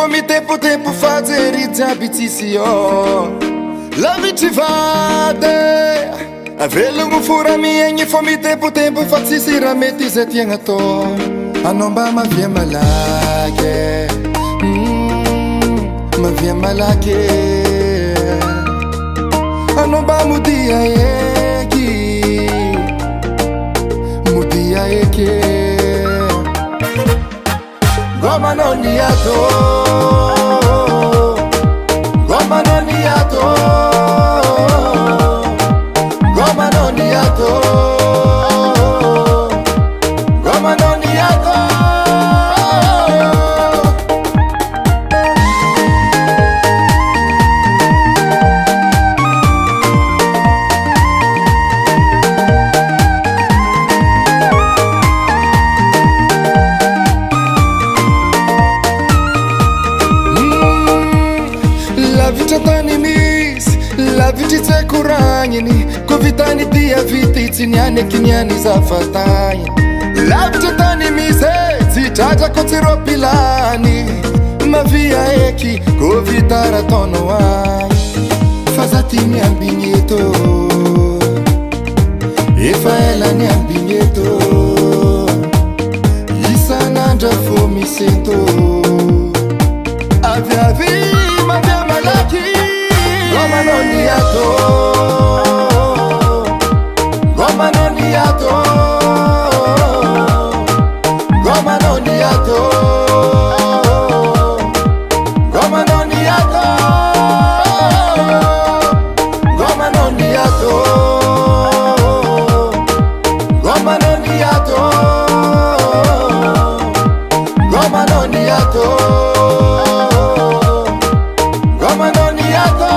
mi tempo fazer abitisi o la vitivade avelungu fura mi mi tempo fazisi rameti zetianga to anomba ma via malake ma via malake anomba mudia eke Ngoma no niato Ngoma no niato Ngoma no niato Ngoma no niato La viti tse kuranyini Kovitani dia viti tsinyane kinyani zafatanya La viti tani mise Zitaja kotsiropilani Mavia eki Kovitara tono wai Fazati niambinyeto Efaela niambinyeto Isanandra fomisento Aviavi mavia malaki Ngoma no niato Ngoma no niato Ngoma no niato Ngoma no niato Ngoma no niato Ngoma no niato Ngoma no niato Ngoma no niato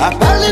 Apale